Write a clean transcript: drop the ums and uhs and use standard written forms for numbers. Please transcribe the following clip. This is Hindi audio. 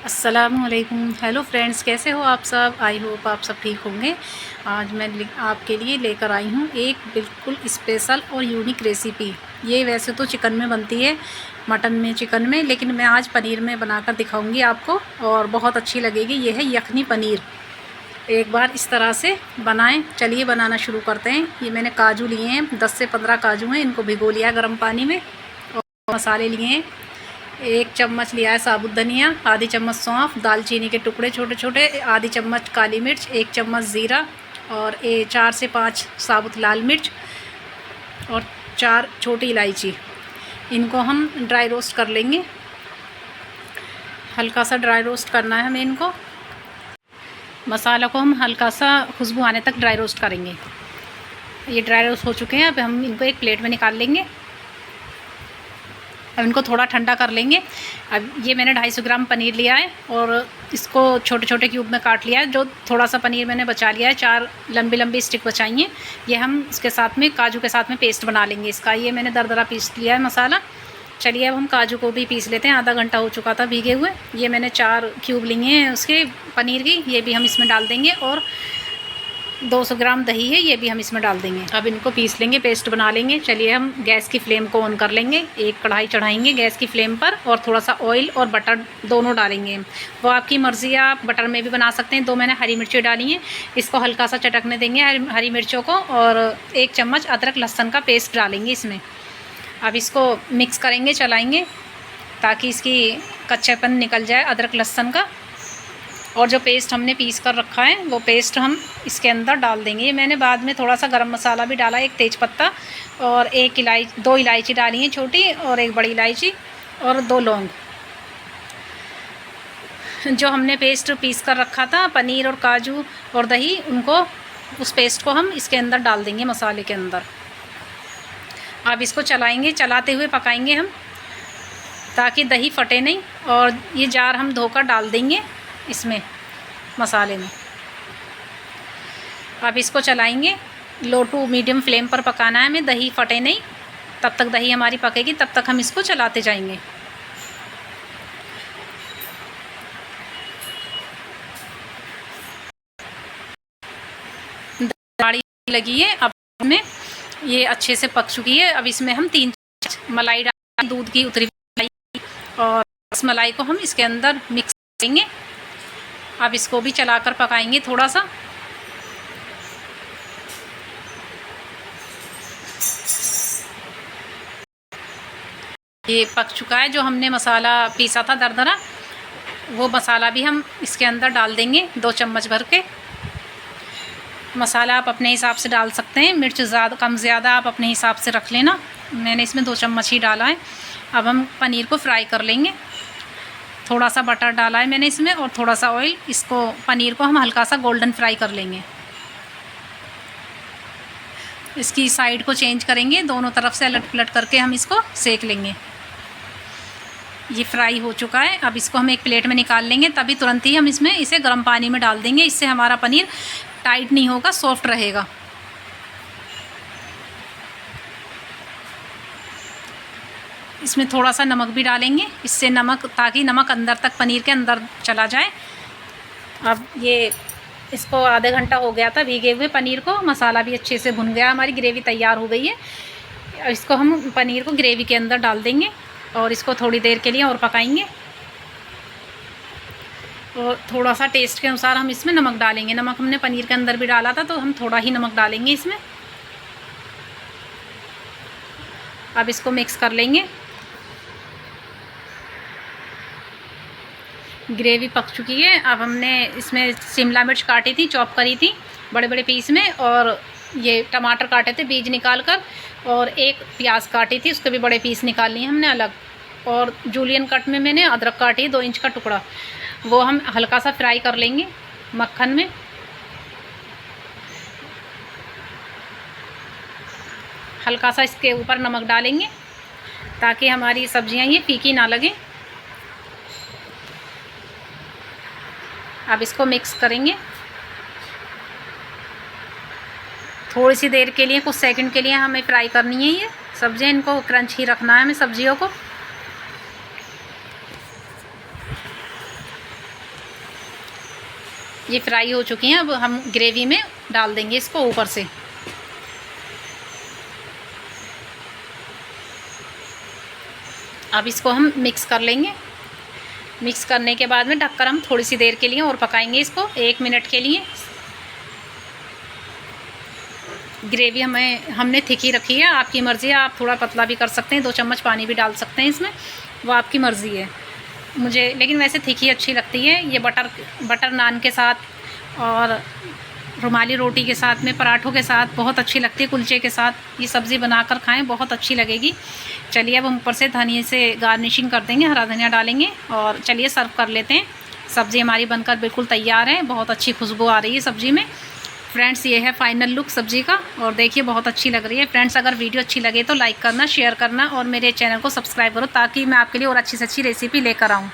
अस्सलामुअलैकुम। हेलो फ्रेंड्स, कैसे हो आप सब? आई होप आप सब ठीक होंगे। आज मैं आपके लिए लेकर आई हूँ एक बिल्कुल स्पेशल और यूनिक रेसिपी। ये वैसे तो चिकन में बनती है, मटन में, चिकन में, लेकिन मैं आज पनीर में बनाकर दिखाऊंगी आपको और बहुत अच्छी लगेगी। ये है यखनी पनीर। एक बार इस तरह से बनाएं। चलिए बनाना शुरू करते हैं। ये मैंने काजू लिए हैं, 10 से 15 काजू हैं। इनको भिगो लिया है गर्म पानी में। और मसाले लिए हैं, 1 चम्मच लिया है साबुत धनिया, आधी चम्मच सौंफ, दालचीनी के टुकड़े छोटे छोटे, आधी चम्मच काली मिर्च, 1 चम्मच ज़ीरा और 4 से 5 साबुत लाल मिर्च और 4 छोटी इलायची। इनको हम ड्राई रोस्ट कर लेंगे। हल्का सा ड्राई रोस्ट करना है हमें इनको। मसाला को हम हल्का सा खुशबू आने तक ड्राई रोस्ट करेंगे। ये ड्राई रोस्ट हो चुके हैं। अब हम इनको एक प्लेट में निकाल लेंगे। अब इनको थोड़ा ठंडा कर लेंगे। अब ये मैंने 250 ग्राम पनीर लिया है और इसको छोटे छोटे क्यूब में काट लिया है। जो थोड़ा सा पनीर मैंने बचा लिया है, 4 लंबी लंबी स्टिक बचाई हैं। ये हम इसके साथ में काजू के साथ में पेस्ट बना लेंगे इसका। ये मैंने दरदरा पीस लिया है मसाला। चलिए अब हम काजू को भी पीस लेते हैं। आधा घंटा हो चुका था भीगे हुए। ये मैंने 4 क्यूब लिए हैं उसके पनीर की। ये भी हम इसमें डाल देंगे और 200 ग्राम दही है, ये भी हम इसमें डाल देंगे। अब इनको पीस लेंगे, पेस्ट बना लेंगे। चलिए हम गैस की फ्लेम को ऑन कर लेंगे। एक कढ़ाई चढ़ाएंगे गैस की फ्लेम पर और थोड़ा सा ऑयल और बटर दोनों डालेंगे। वो आपकी मर्ज़ी है, आप बटर में भी बना सकते हैं। 2 मैंने हरी मिर्ची डाली हैं, इसको हल्का सा चटकने देंगे हरी मिर्चों को। और 1 चम्मच अदरक लहसुन का पेस्ट डालेंगे इसमें। अब इसको मिक्स करेंगे, चलाएँगे ताकि इसकी कच्चापन निकल जाए अदरक लहसुन का। और जो पेस्ट हमने पीस कर रखा है वो पेस्ट हम इसके अंदर डाल देंगे। ये मैंने बाद में थोड़ा सा गरम मसाला भी डाला, 1 तेज़पत्ता और 2 इलायची डाली हैं छोटी और 1 बड़ी इलायची और 2 लौंग। जो हमने पेस्ट पीस कर रखा था पनीर और काजू और दही, उनको उस पेस्ट को हम इसके अंदर डाल देंगे मसाले के अंदर। अब इसको चलाएँगे, चलाते हुए पकाएँगे हम ताकि दही फटे नहीं। और ये जार हम धोकर डाल देंगे इसमें मसाले में। अब इसको चलाएंगे, लो टू मीडियम फ्लेम पर पकाना है हमें, दही फटे नहीं। तब तक दही हमारी पकेगी, तब तक हम इसको चलाते जाएंगे। गाढ़ी लगी है। अब हमें ये अच्छे से पक चुकी है। अब इसमें हम 3 मलाई डाल, दूध की उतरी मलाई, और इस मलाई को हम इसके अंदर मिक्स करेंगे। अब इसको भी चलाकर पकाएंगे थोड़ा सा। ये पक चुका है। जो हमने मसाला पीसा था दरदरा, वो मसाला भी हम इसके अंदर डाल देंगे 2 चम्मच भर के। मसाला आप अपने हिसाब से डाल सकते हैं, मिर्च ज़्यादा कम ज़्यादा आप अपने हिसाब से रख लेना। मैंने इसमें 2 चम्मच ही डाला है। अब हम पनीर को फ्राई कर लेंगे। थोड़ा सा बटर डाला है मैंने इसमें और थोड़ा सा ऑयल। इसको पनीर को हम हल्का सा गोल्डन फ्राई कर लेंगे। इसकी साइड को चेंज करेंगे, दोनों तरफ से अलट पलट करके हम इसको सेक लेंगे। ये फ्राई हो चुका है। अब इसको हम एक प्लेट में निकाल लेंगे। तभी तुरंत ही हम इसमें इसे गर्म पानी में डाल देंगे। इससे हमारा पनीर टाइट नहीं होगा, सॉफ्ट रहेगा। इसमें थोड़ा सा नमक भी डालेंगे, इससे ताकि नमक अंदर तक पनीर के अंदर चला जाए। अब ये इसको आधे घंटा हो गया था भीगे हुए पनीर को। मसाला भी अच्छे से भुन गया, हमारी ग्रेवी तैयार हो गई है। इसको हम पनीर को ग्रेवी के अंदर डाल देंगे और इसको थोड़ी देर के लिए और पकाएंगे। और थोड़ा सा टेस्ट के अनुसार हम इसमें नमक डालेंगे। नमक हमने पनीर के अंदर भी डाला था, तो हम थोड़ा ही नमक डालेंगे इसमें। अब इसको मिक्स कर लेंगे। ग्रेवी पक चुकी है। अब हमने इसमें शिमला मिर्च काटी थी, चॉप करी थी बड़े बड़े पीस में, और ये टमाटर काटे थे बीज निकाल कर, और 1 प्याज काटी थी, उसके भी बड़े पीस निकाल लिए हमने अलग। और जूलियन कट में मैंने अदरक काटी 2 इंच का टुकड़ा। वो हम हल्का सा फ्राई कर लेंगे मक्खन में। हल्का सा इसके ऊपर नमक डालेंगे ताकि हमारी सब्जियां ये फीकी ना लगे। अब इसको मिक्स करेंगे थोड़ी सी देर के लिए, कुछ सेकंड के लिए हमें फ्राई करनी है ये सब्जियां। इनको क्रंच ही रखना है हमें सब्जियों को। ये फ्राई हो चुकी हैं। अब हम ग्रेवी में डाल देंगे इसको ऊपर से। अब इसको हम मिक्स कर लेंगे। मिक्स करने के बाद में ढककर हम थोड़ी सी देर के लिए और पकाएंगे इसको, 1 मिनट के लिए। ग्रेवी हमने थिक ही रखी है, आपकी मर्ज़ी है, आप थोड़ा पतला भी कर सकते हैं, 2 चम्मच पानी भी डाल सकते हैं इसमें, वो आपकी मर्ज़ी है। मुझे लेकिन वैसे थिक ही अच्छी लगती है। ये बटर नान के साथ और रुमाली रोटी के साथ में, पराठों के साथ बहुत अच्छी लगती है, कुलचे के साथ ये सब्ज़ी बनाकर खाएं, बहुत अच्छी लगेगी। चलिए अब हम ऊपर से धनिया से गार्निशिंग कर देंगे, हरा धनिया डालेंगे और चलिए सर्व कर लेते हैं। सब्ज़ी हमारी बनकर बिल्कुल तैयार है, बहुत अच्छी खुशबू आ रही है सब्ज़ी में। फ्रेंड्स ये है फाइनल लुक सब्ज़ी का और देखिए बहुत अच्छी लग रही है। फ्रेंड्स अगर वीडियो अच्छी लगे तो लाइक करना, शेयर करना और मेरे चैनल को सब्सक्राइब करो ताकि मैं आपके लिए और अच्छी से अच्छी रेसिपी लेकर आऊँ।